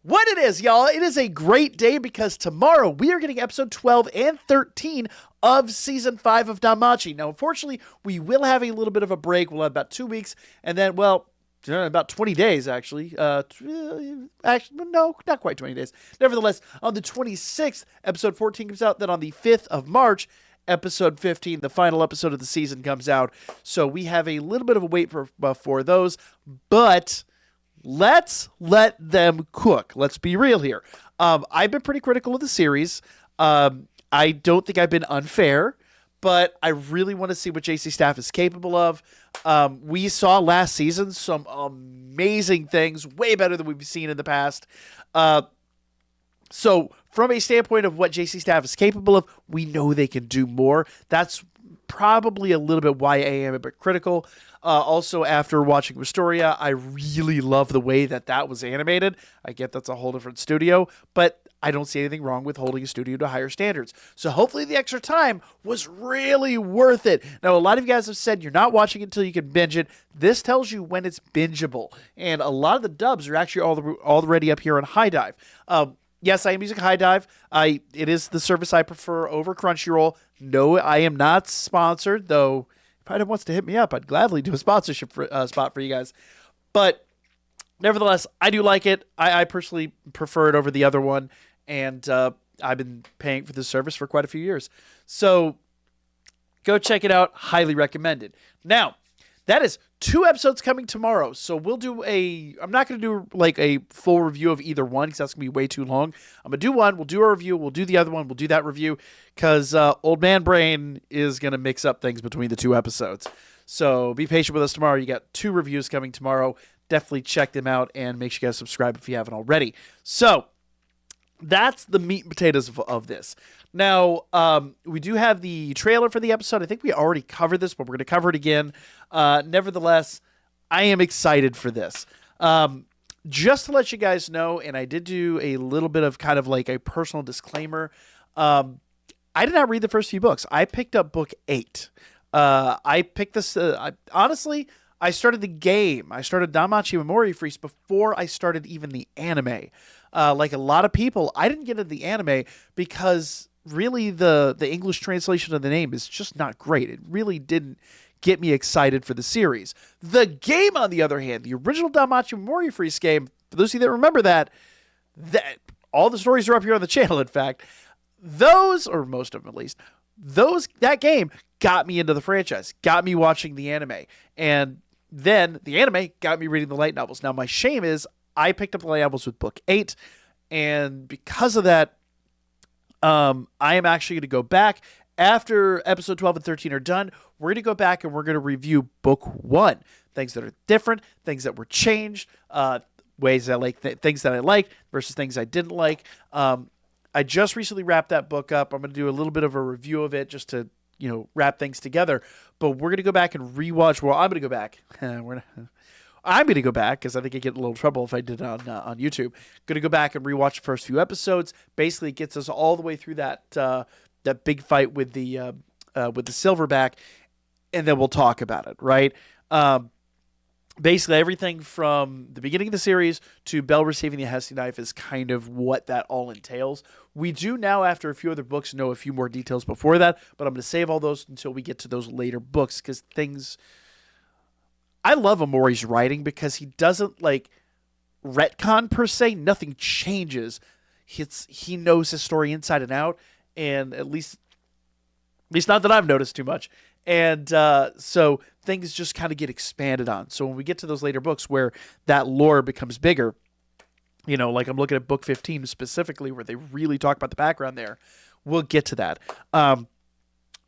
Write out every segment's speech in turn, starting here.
What it is, y'all, it is a great day because tomorrow we are getting episode 12 and 13 of season 5 of Danmachi. Now, unfortunately, we will have a little bit of a break. We'll have about 2 weeks, and then, well, about 20 days, actually. Actually, no, not quite 20 days. Nevertheless, on the 26th, episode 14 comes out. Then on the 5th of March, episode 15, the final episode of the season, comes out. So we have a little bit of a wait for those, but let's let them cook. Let's be real here. I've been pretty critical of the series. I don't think I've been unfair, but I really want to see what JC Staff is capable of. We saw last season some amazing things, way better than we've seen in the past. So from a standpoint of what JC Staff is capable of, we know they can do more. That's probably a little bit why I am a bit critical. Also, after watching Wistoria, I really love the way that was animated. I get that's a whole different studio, but I don't see anything wrong with holding a studio to higher standards. So hopefully the extra time was really worth it. Now, a lot of you guys have said you're not watching it until you can binge it. This tells you when it's bingeable. And a lot of the dubs are actually already up here on High Dive. Yes, I am using High Dive. It is the service I prefer over Crunchyroll. No, I am not sponsored, though if anyone wants to hit me up, I'd gladly do a sponsorship spot for you guys. But nevertheless, I do like it. I personally prefer it over the other one, and I've been paying for this service for quite a few years. So go check it out. Highly recommended. Now, that is 2 episodes coming tomorrow. So we'll do I'm not going to do like a full review of either one because that's going to be way too long. I'm going to do one. We'll do a review. We'll do the other one. We'll do that review because Old Man Brain is going to mix up things between the 2 episodes. So be patient with us tomorrow. You got 2 reviews coming tomorrow. Definitely check them out and make sure you guys subscribe if you haven't already. So that's the meat and potatoes of this. Now, we do have the trailer for the episode. I think we already covered this, but we're going to cover it again. Nevertheless, I am excited for this. Just to let you guys know, and I did do a little bit of kind of like a personal disclaimer. I did not read the first few books. I picked up book 8. I picked this, honestly, I started the game. I started Danmachi Omori Freeze before I started even the anime. Like a lot of people, I didn't get into the anime because really the English translation of the name is just not great. It really didn't get me excited for the series. The game, on the other hand, the original Danmachi Omori Freeze game, for those of you that remember that all the stories are up here on the channel, in fact, those, or most of them at least, that game got me into the franchise, got me watching the anime, and then the anime got me reading the light novels. Now, my shame is I picked up the light novels with book 8, and because of that, I am actually going to go back after episode 12 and 13 are done. We're going to go back and we're going to review book 1. Things that are different, things that were changed, ways I like things that I liked versus things I didn't like. I just recently wrapped that book up. I'm going to do a little bit of a review of it just to, wrap things together. But we're going to go back and rewatch. Well, I'm going to go back. I'm going to go back because I think I get in a little trouble if I did it on YouTube. Going to go back and rewatch the first few episodes. Basically, it gets us all the way through that big fight with the Silverback, and then we'll talk about it, right? Basically, everything from the beginning of the series to Belle receiving the Hesse knife is kind of what that all entails. We do now, after a few other books, know a few more details before that, but I'm going to save all those until we get to those later books because things... I love Omori's writing because he doesn't like retcon per se. Nothing changes. He knows his story inside and out, and at least not that I've noticed too much. And so things just kind of get expanded on. So when we get to those later books where that lore becomes bigger, like I'm looking at book 15 specifically where they really talk about the background there, we'll get to that.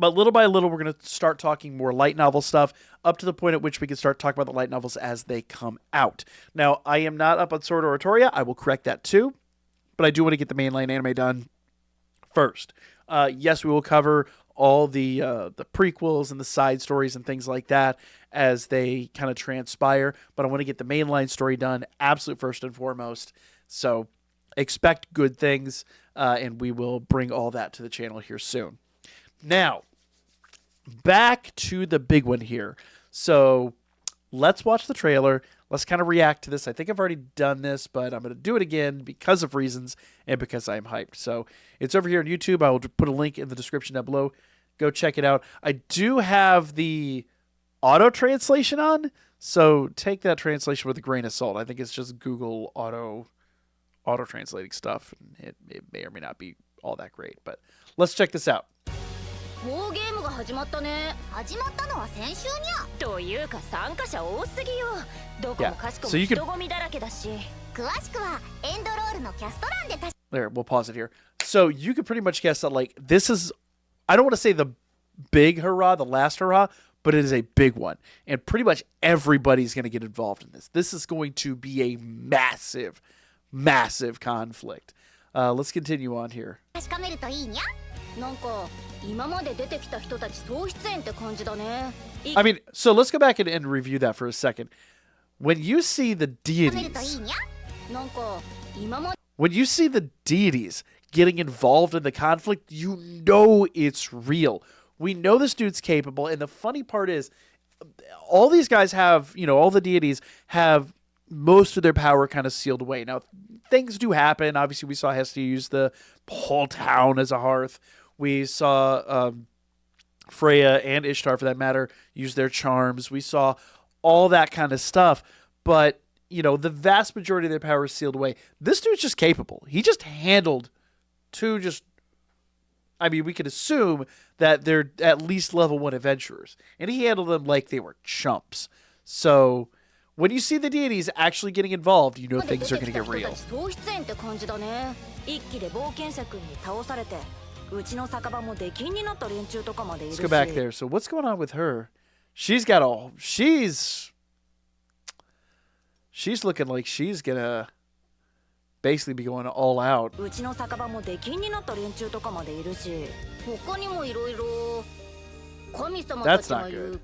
But little by little, we're going to start talking more light novel stuff up to the point at which we can start talking about the light novels as they come out. Now, I am not up on Sword Oratoria. I will correct that too. But I do want to get the mainline anime done first. Yes, we will cover all the prequels and the side stories and things like that as they kind of transpire. But I want to get the mainline story done absolute first and foremost. So expect good things, and we will bring all that to the channel here soon. Now, back to the big one here. So let's watch the trailer. let's kind of react to this. I think I've already done this, but I'm going to do it again because of reasons and because I'm hyped. So it's over here on YouTube. I will put a link in the description down below. Go check it out. I do have the auto translation on, so take that translation with a grain of salt. I think it's just Google auto translating stuff, and it may or may not be all that great. But let's check this out. もうゲームが始まったね。始まったのは先週にゃ。というか参加者多すぎよ。どこもかしこも人混みだらけだし。詳しくはエンドロールのキャスト欄で。There, we'll pause it here. So you could pretty much guess that, like, this is, I don't want to say the big hurrah, the last hurrah, but it is a big one. And pretty much everybody's going to get involved in this. This is going to be a massive, massive conflict. Let's continue on here. I mean, so let's go back and review that for a second. When you see the deities, getting involved in the conflict, you know it's real. We know this dude's capable, and the funny part is, all these guys have, all the deities have most of their power kind of sealed away. Now, things do happen. Obviously, we saw Hestia use the whole town as a hearth. We saw Freya and Ishtar, for that matter, use their charms. We saw all that kind of stuff. But, the vast majority of their power is sealed away. This dude's just capable. He just handled two we could assume that they're at least level 1 adventurers. And he handled them like they were chumps. So when you see the deities actually getting involved, you know things are going to get real. Let's go back there. So what's going on with her? She's looking like she's going to basically be going all out. That's not good.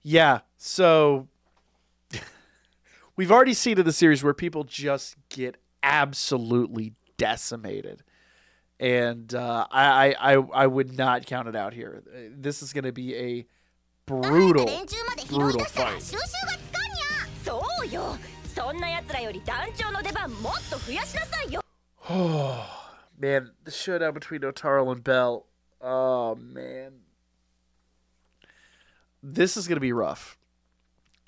Yeah, so we've already seen in the series where people just get absolutely decimated. And I would not count it out here. This is going to be a brutal fight. Oh, man, the showdown between Ottar and Bell. Oh, man. This is going to be rough.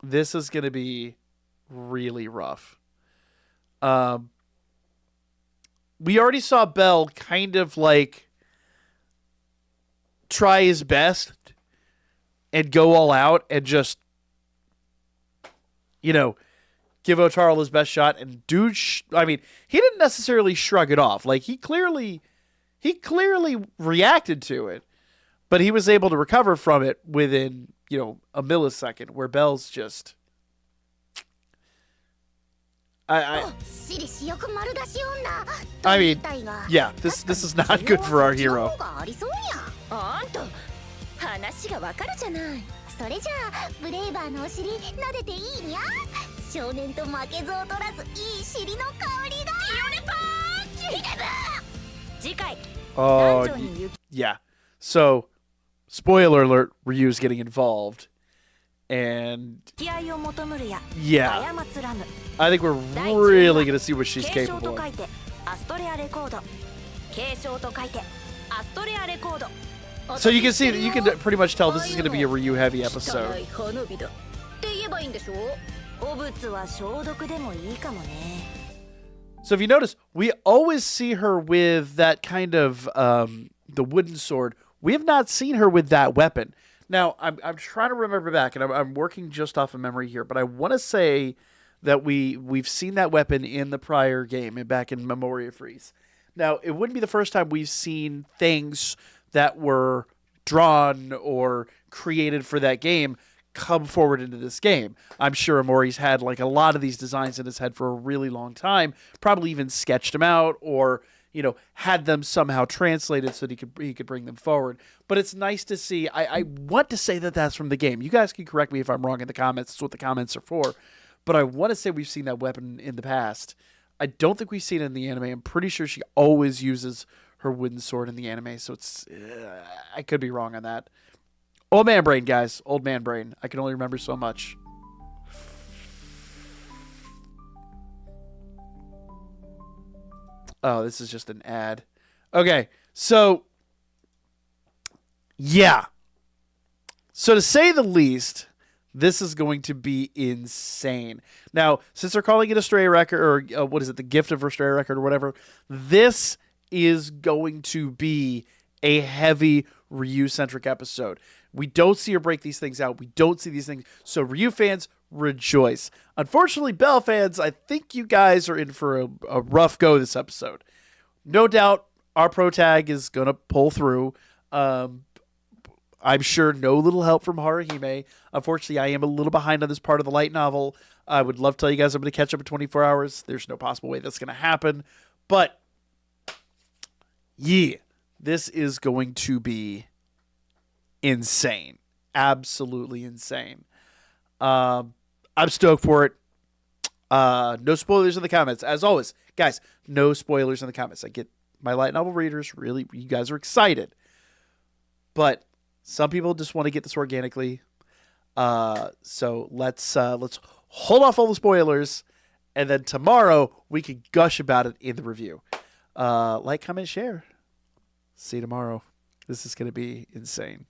This is going to be really rough. We already saw Bell kind of like try his best and go all out and just, give Ottar his best shot. And dude, he didn't necessarily shrug it off. Like, he clearly reacted to it, but he was able to recover from it within, a millisecond, where Bell's just... yeah, this is not good for our hero. Oh, yeah. So, spoiler alert, Ryu's getting involved. And yeah, I think we're really going to see what she's capable of. So you can see that you can pretty much tell this is going to be a Ryu heavy episode. So if you notice, we always see her with that kind of the wooden sword. We have not seen her with that weapon. Now, I'm trying to remember back, and I'm working just off of memory here, but I want to say that we've seen that weapon in the prior game, and back in Memoria Freeze. Now, it wouldn't be the first time we've seen things that were drawn or created for that game come forward into this game. I'm sure Omori's had like a lot of these designs in his head for a really long time, probably even sketched them out or had them somehow translated so that he could bring them forward. But it's nice to see. I want to say that that's from the game. You guys can correct me if I'm wrong in the comments. That's what the comments are for. But I want to say we've seen that weapon in the past. I don't think we've seen it in the anime. I'm pretty sure she always uses her wooden sword in the anime. So it's I could be wrong on that. Old man brain, guys. Old man brain. I can only remember so much. Oh, this is just an ad. Okay, so yeah. So to say the least, this is going to be insane. Now, since they're calling it a Stray record, or what is it, the Gift of Stray record or whatever, this is going to be a heavy Ryu-centric episode. We don't see her break these things out. We don't see these things. So Ryu fans, rejoice. Unfortunately, Bell fans, I think you guys are in for a rough go this episode. No doubt our pro tag is going to pull through. I'm sure no little help from Haruhime. Unfortunately, I am a little behind on this part of the light novel. I would love to tell you guys I'm going to catch up in 24 hours. There's no possible way that's going to happen. But, yeah, this is going to be insane. Absolutely insane. I'm stoked for it. No spoilers in the comments. As always, guys, no spoilers in the comments. I get my light novel readers, really, you guys are excited. But some people just want to get this organically. So let's hold off all the spoilers, and then tomorrow we can gush about it in the review. Like, comment, share. See you tomorrow. This is going to be insane.